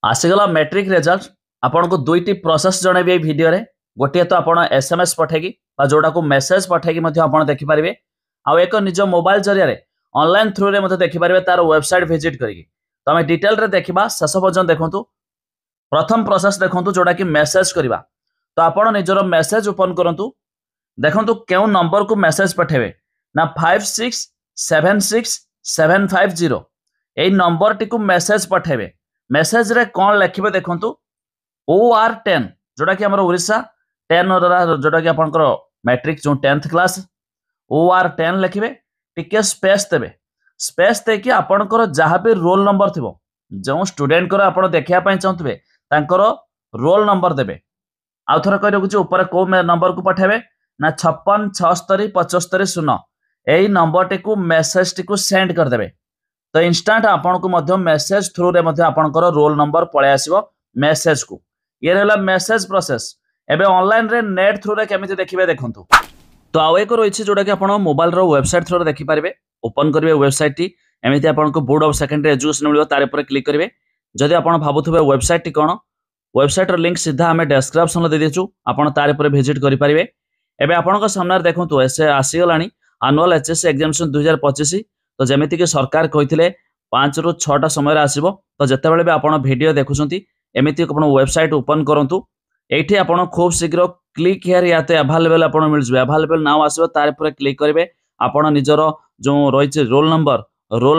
आसीगला matric result आपन को दुईटी process जनइबी ए video रे गोटे तो आपन एसएमएस पठेगी जोड़ा को मेसेज पठेगी आपन देखि पारिबे आ एक निज मोबाइल जरिया रे ऑनलाइन थ्रू रे मते देखि पारिबे तार वेबसाइट विजिट करिकी तो हमें डिटेल रे देखिबा शेष पर्यंत देखंतु। प्रथम प्रोसेस देखंतु जोड़ा कि मेसेज करबा तो आपन निजर मेसेज ओपन करंतु। देखंतु केउ नंबर को मेसेज पठेबे ना 56767550 एई नंबर टी को मेसेज पठेबे। मेसेज रे कौन लिखे देखंतु OR10 जोड़ा कि हमर ओडिशा 10 जोड़ा कि आपनकर मैट्रिक जो 10th क्लास OR10 लिखिबे टिके स्पेस देबे। स्पेस देकी आपनकर जहाँ भी रोल नंबर थिबो जो स्टूडेंट कर आपण देखिया पई चाहतबे तांकर रोल नंबर देबे। आउ थोर कहि रखुची ऊपर को नंबर को पठेबे ना 56767550 एई नंबर टी को मेसेज टी को सेंड कर देबे। तो इंस्टांट आपन को मध्य मेसेज थ्रू रे मध्य आपनकर रोल नंबर पळे आसीबो मेसेज को। ये रहला मेसेज प्रोसेस। एबे ऑनलाइन रे नेट थ्रू रे केमिति देखिबे देखंतु। तो आउ एक रहिछि जोडा कि आपन मोबाइल रो वेबसाइट थ्रू रे देखि पारिबे। ओपन करिवे वेबसाइट टी एमिति आपन को बोर्ड ऑफ सेकेंडरी एजुकेशन मिलियो तारे पर क्लिक करिवे। जदि आपन भाबुथबे वेबसाइट टी कोन वेबसाइट रो लिंक सीधा हमें डिस्क्रिप्शन रे दे देछु आपन तारे पर विजिट करि पारिबे। एबे आपन को सामने देखंतु एसे आसी गलानी एनुअल एचएससी एग्जामिनेशन 2025। तो जमिति कि सरकार कहिथिले 5 रु 6टा समय आसीबो। तो जते बेले भी आपण वीडियो देखुछंती एमिति आपण वेबसाइट ओपन करंतु। एठी आपण खूब शीघ्र क्लिक हियर याते अवेलेबल आपण मिल जबे। अवेलेबल नाउ आसीबो तारे पर क्लिक करिवे। आपण निजर जो रहिছে रोल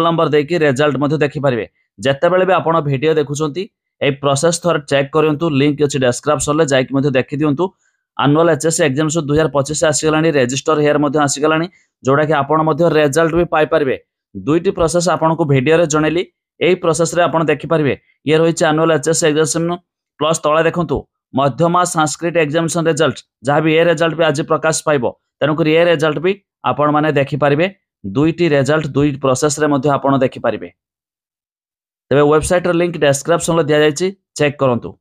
नंबर देकी रिजल्ट मध्ये देखि परिबे। जते बेले भी आपण वीडियो देखुछंती ए प्रोसेस थोर चेक करंतु। लिंक अछि डिस्क्रिप्शन ले जाइक मध्ये देखि दियंतु। एनुअल एचएससी एग्जामिनेशन 2025 आसी गलानी रजिस्टर हियर मध्ये आसी गलानी जोड़ा कि आपण मध्ये रिजल्ट भी पाई परिबे। दुईटी प्रोसेस आपन को वीडियो रे जणेली एई प्रोसेस रे आपन देखि परिबे। ये रहिছে एनुअल एचएससी एग्जामिनेशन प्लस तळे देखंतु मध्यमा संस्कृत एग्जामिनेशन रिजल्ट जहाँ भी ए रिजल्ट भी आज प्रकाश पाइबो। तेनु करी ए रिजल्ट भी आपण माने देखि परिबे। दुईटी रिजल्ट दुई प्रोसेस रे मध्ये आपण देखि परिबे। तबे वेबसाइट रो लिंक डिस्क्रिप्शन ले दिया जायछि चेक करंतु।